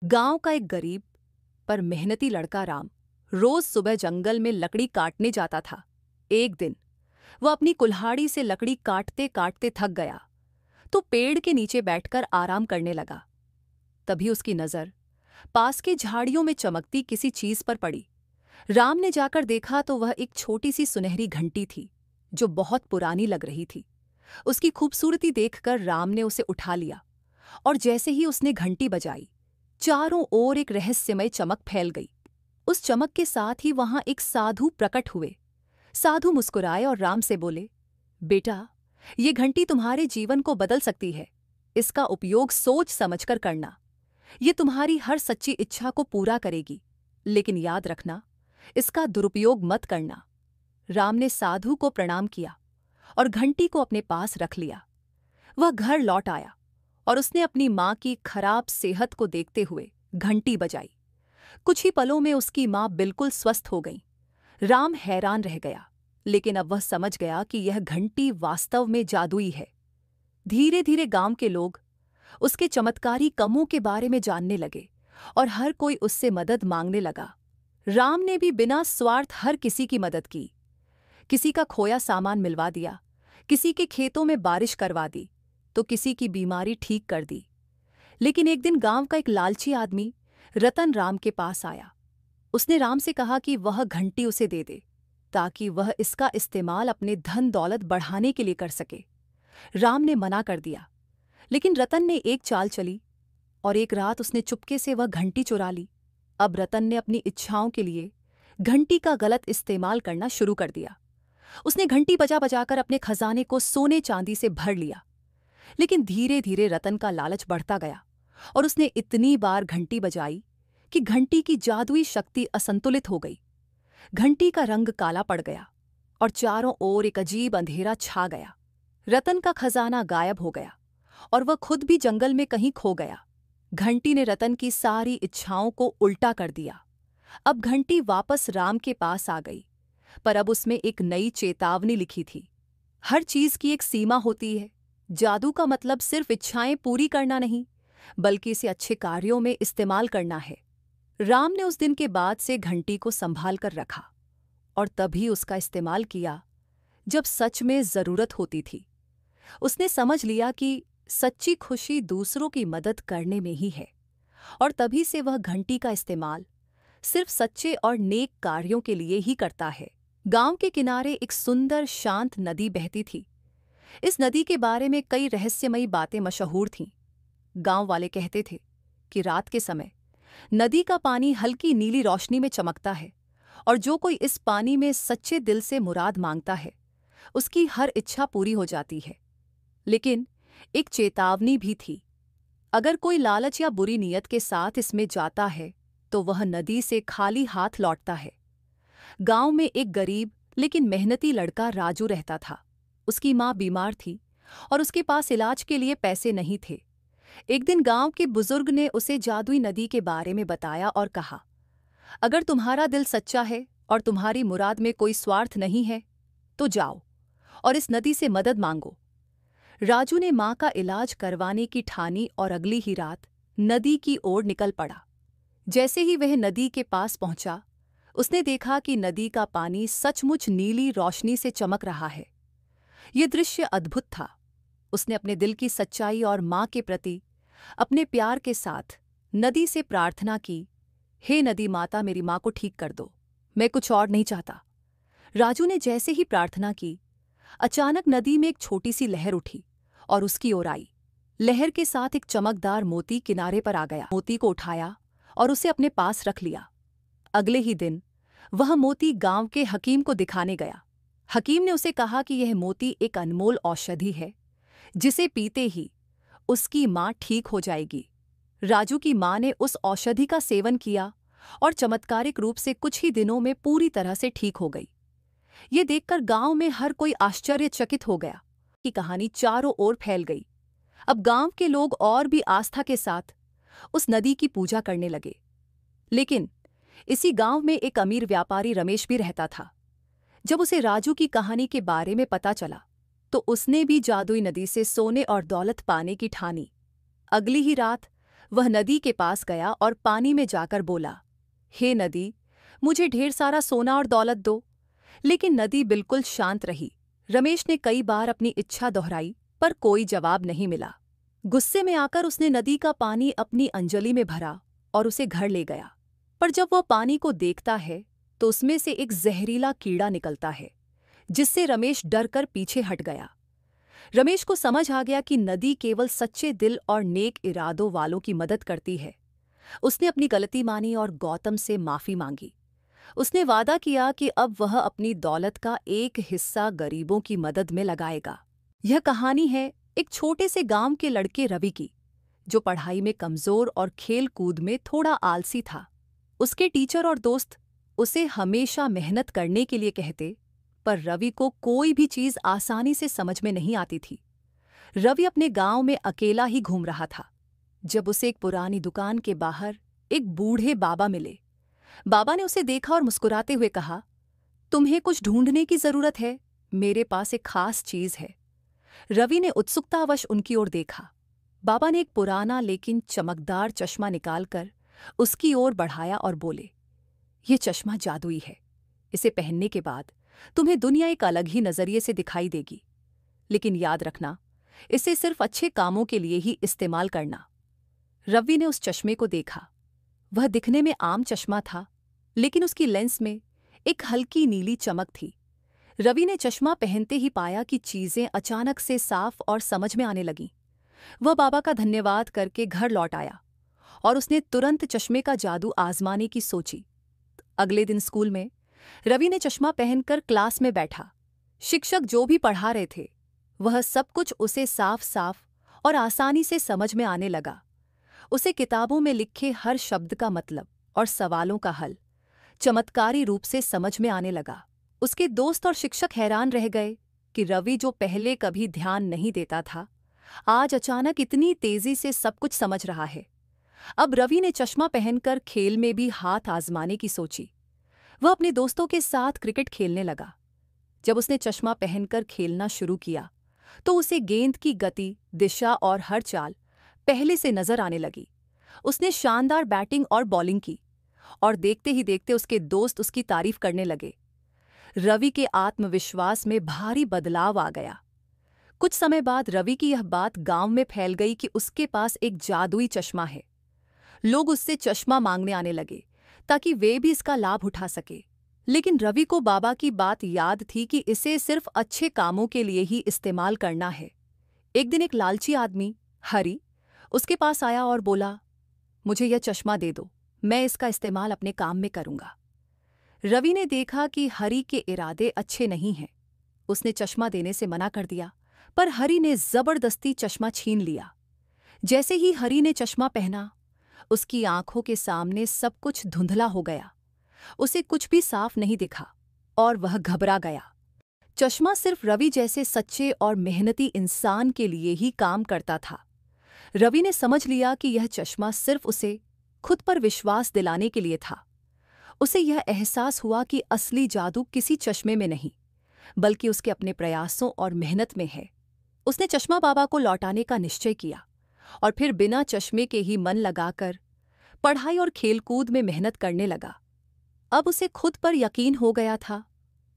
गांव का एक गरीब पर मेहनती लड़का राम रोज सुबह जंगल में लकड़ी काटने जाता था। एक दिन वह अपनी कुल्हाड़ी से लकड़ी काटते काटते थक गया तो पेड़ के नीचे बैठकर आराम करने लगा। तभी उसकी नजर पास की झाड़ियों में चमकती किसी चीज पर पड़ी। राम ने जाकर देखा तो वह एक छोटी सी सुनहरी घंटी थी जो बहुत पुरानी लग रही थी। उसकी खूबसूरती देखकर राम ने उसे उठा लिया और जैसे ही उसने घंटी बजाई, चारों ओर एक रहस्यमय चमक फैल गई। उस चमक के साथ ही वहां एक साधु प्रकट हुए। साधु मुस्कुराए और राम से बोले, बेटा, ये घंटी तुम्हारे जीवन को बदल सकती है। इसका उपयोग सोच समझकर करना। ये तुम्हारी हर सच्ची इच्छा को पूरा करेगी, लेकिन याद रखना, इसका दुरुपयोग मत करना। राम ने साधु को प्रणाम किया और घंटी को अपने पास रख लिया। वह घर लौट आया और उसने अपनी मां की खराब सेहत को देखते हुए घंटी बजाई। कुछ ही पलों में उसकी मां बिल्कुल स्वस्थ हो गई। राम हैरान रह गया, लेकिन अब वह समझ गया कि यह घंटी वास्तव में जादुई है। धीरे धीरे गांव के लोग उसके चमत्कारी कामों के बारे में जानने लगे और हर कोई उससे मदद मांगने लगा। राम ने भी बिना स्वार्थ हर किसी की मदद की। किसी का खोया सामान मिलवा दिया, किसी के खेतों में बारिश करवा दी, तो किसी की बीमारी ठीक कर दी। लेकिन एक दिन गांव का एक लालची आदमी रतन राम के पास आया। उसने राम से कहा कि वह घंटी उसे दे दे ताकि वह इसका इस्तेमाल अपने धन दौलत बढ़ाने के लिए कर सके। राम ने मना कर दिया, लेकिन रतन ने एक चाल चली और एक रात उसने चुपके से वह घंटी चुरा ली। अब रतन ने अपनी इच्छाओं के लिए घंटी का गलत इस्तेमाल करना शुरू कर दिया। उसने घंटी बजा बजाकर अपने खजाने को सोने चांदी से भर लिया। लेकिन धीरे धीरे रतन का लालच बढ़ता गया और उसने इतनी बार घंटी बजाई कि घंटी की जादुई शक्ति असंतुलित हो गई। घंटी का रंग काला पड़ गया और चारों ओर एक अजीब अंधेरा छा गया। रतन का खजाना गायब हो गया और वह खुद भी जंगल में कहीं खो गया। घंटी ने रतन की सारी इच्छाओं को उल्टा कर दिया। अब घंटी वापस राम के पास आ गई, पर अब उसमें एक नई चेतावनी लिखी थी। हर चीज की एक सीमा होती है। जादू का मतलब सिर्फ इच्छाएं पूरी करना नहीं, बल्कि इसे अच्छे कार्यों में इस्तेमाल करना है। राम ने उस दिन के बाद से घंटी को संभाल कर रखा और तभी उसका इस्तेमाल किया जब सच में जरूरत होती थी। उसने समझ लिया कि सच्ची खुशी दूसरों की मदद करने में ही है, और तभी से वह घंटी का इस्तेमाल सिर्फ सच्चे और नेक कार्यों के लिए ही करता है। गांव के किनारे एक सुंदर शांत नदी बहती थी। इस नदी के बारे में कई रहस्यमयी बातें मशहूर थीं। गांव वाले कहते थे कि रात के समय नदी का पानी हल्की नीली रोशनी में चमकता है और जो कोई इस पानी में सच्चे दिल से मुराद मांगता है, उसकी हर इच्छा पूरी हो जाती है। लेकिन एक चेतावनी भी थी। अगर कोई लालच या बुरी नीयत के साथ इसमें जाता है तो वह नदी से खाली हाथ लौटता है। गांव में एक गरीब लेकिन मेहनती लड़का राजू रहता था। उसकी मां बीमार थी और उसके पास इलाज के लिए पैसे नहीं थे। एक दिन गांव के बुजुर्ग ने उसे जादुई नदी के बारे में बताया और कहा, अगर तुम्हारा दिल सच्चा है और तुम्हारी मुराद में कोई स्वार्थ नहीं है तो जाओ और इस नदी से मदद मांगो। राजू ने मां का इलाज करवाने की ठानी और अगली ही रात नदी की ओर निकल पड़ा। जैसे ही वह नदी के पास पहुंचा, उसने देखा कि नदी का पानी सचमुच नीली रोशनी से चमक रहा है। यह दृश्य अद्भुत था। उसने अपने दिल की सच्चाई और मां के प्रति अपने प्यार के साथ नदी से प्रार्थना की, हे नदी माता, मेरी मां को ठीक कर दो, मैं कुछ और नहीं चाहता। राजू ने जैसे ही प्रार्थना की, अचानक नदी में एक छोटी सी लहर उठी और उसकी ओर आई। लहर के साथ एक चमकदार मोती किनारे पर आ गया। मोती को उठाया और उसे अपने पास रख लिया। अगले ही दिन वह मोती गांव के हकीम को दिखाने गया। हकीम ने उसे कहा कि यह मोती एक अनमोल औषधि है, जिसे पीते ही उसकी मां ठीक हो जाएगी। राजू की मां ने उस औषधि का सेवन किया और चमत्कारिक रूप से कुछ ही दिनों में पूरी तरह से ठीक हो गई। ये देखकर गांव में हर कोई आश्चर्यचकित हो गया कि कहानी चारों ओर फैल गई। अब गांव के लोग और भी आस्था के साथ उस नदी की पूजा करने लगे। लेकिन इसी गांव में एक अमीर व्यापारी रमेश भी रहता था। जब उसे राजू की कहानी के बारे में पता चला तो उसने भी जादुई नदी से सोने और दौलत पाने की ठानी। अगली ही रात वह नदी के पास गया और पानी में जाकर बोला, हे नदी, मुझे ढेर सारा सोना और दौलत दो। लेकिन नदी बिल्कुल शांत रही। रमेश ने कई बार अपनी इच्छा दोहराई, पर कोई जवाब नहीं मिला। गुस्से में आकर उसने नदी का पानी अपनी अंजलि में भरा और उसे घर ले गया। पर जब वह पानी को देखता है तो उसमें से एक जहरीला कीड़ा निकलता है, जिससे रमेश डर कर पीछे हट गया। रमेश को समझ आ गया कि नदी केवल सच्चे दिल और नेक इरादों वालों की मदद करती है। उसने अपनी गलती मानी और गौतम से माफी मांगी। उसने वादा किया कि अब वह अपनी दौलत का एक हिस्सा गरीबों की मदद में लगाएगा। यह कहानी है एक छोटे से गांव के लड़के रवि की, जो पढ़ाई में कमजोर और खेल कूद में थोड़ा आलसी था। उसके टीचर और दोस्त उसे हमेशा मेहनत करने के लिए कहते, पर रवि को कोई भी चीज आसानी से समझ में नहीं आती थी। रवि अपने गांव में अकेला ही घूम रहा था जब उसे एक पुरानी दुकान के बाहर एक बूढ़े बाबा मिले। बाबा ने उसे देखा और मुस्कुराते हुए कहा, तुम्हें कुछ ढूंढने की जरूरत है, मेरे पास एक खास चीज है। रवि ने उत्सुकतावश उनकी ओर देखा। बाबा ने एक पुराना लेकिन चमकदार चश्मा निकालकर उसकी ओर बढ़ाया और बोले, ये चश्मा जादुई है। इसे पहनने के बाद तुम्हें दुनिया एक अलग ही नजरिए से दिखाई देगी। लेकिन याद रखना, इसे सिर्फ अच्छे कामों के लिए ही इस्तेमाल करना। रवि ने उस चश्मे को देखा। वह दिखने में आम चश्मा था, लेकिन उसकी लेंस में एक हल्की नीली चमक थी। रवि ने चश्मा पहनते ही पाया कि चीजें अचानक से साफ और समझ में आने लगीं। वह बाबा का धन्यवाद करके घर लौट आया और उसने तुरंत चश्मे का जादू आजमाने की सोची। अगले दिन स्कूल में रवि ने चश्मा पहनकर क्लास में बैठा। शिक्षक जो भी पढ़ा रहे थे, वह सब कुछ उसे साफ साफ और आसानी से समझ में आने लगा। उसे किताबों में लिखे हर शब्द का मतलब और सवालों का हल चमत्कारी रूप से समझ में आने लगा। उसके दोस्त और शिक्षक हैरान रह गए कि रवि, जो पहले कभी ध्यान नहीं देता था, आज अचानक इतनी तेजी से सब कुछ समझ रहा है। अब रवि ने चश्मा पहनकर खेल में भी हाथ आजमाने की सोची। वह अपने दोस्तों के साथ क्रिकेट खेलने लगा। जब उसने चश्मा पहनकर खेलना शुरू किया तो उसे गेंद की गति, दिशा और हर चाल पहले से नजर आने लगी। उसने शानदार बैटिंग और बॉलिंग की और देखते ही देखते उसके दोस्त उसकी तारीफ करने लगे। रवि के आत्मविश्वास में भारी बदलाव आ गया। कुछ समय बाद रवि की यह बात गांव में फैल गई कि उसके पास एक जादुई चश्मा है। लोग उससे चश्मा मांगने आने लगे ताकि वे भी इसका लाभ उठा सके। लेकिन रवि को बाबा की बात याद थी कि इसे सिर्फ अच्छे कामों के लिए ही इस्तेमाल करना है। एक दिन एक लालची आदमी, हरि, उसके पास आया और बोला, मुझे यह चश्मा दे दो, मैं इसका इस्तेमाल अपने काम में करूंगा। रवि ने देखा कि हरि के इरादे अच्छे नहीं हैं। उसने चश्मा देने से मना कर दिया, पर हरि ने जबरदस्ती चश्मा छीन लिया। जैसे ही हरि ने चश्मा पहना, उसकी आंखों के सामने सब कुछ धुंधला हो गया। उसे कुछ भी साफ नहीं दिखा और वह घबरा गया। चश्मा सिर्फ रवि जैसे सच्चे और मेहनती इंसान के लिए ही काम करता था। रवि ने समझ लिया कि यह चश्मा सिर्फ उसे खुद पर विश्वास दिलाने के लिए था। उसे यह एहसास हुआ कि असली जादू किसी चश्मे में नहीं, बल्कि उसके अपने प्रयासों और मेहनत में है। उसने चश्मा बाबा को लौटाने का निश्चय किया और फिर बिना चश्मे के ही मन लगाकर पढ़ाई और खेलकूद में मेहनत करने लगा। अब उसे खुद पर यकीन हो गया था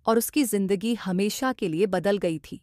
और उसकी जिंदगी हमेशा के लिए बदल गई थी।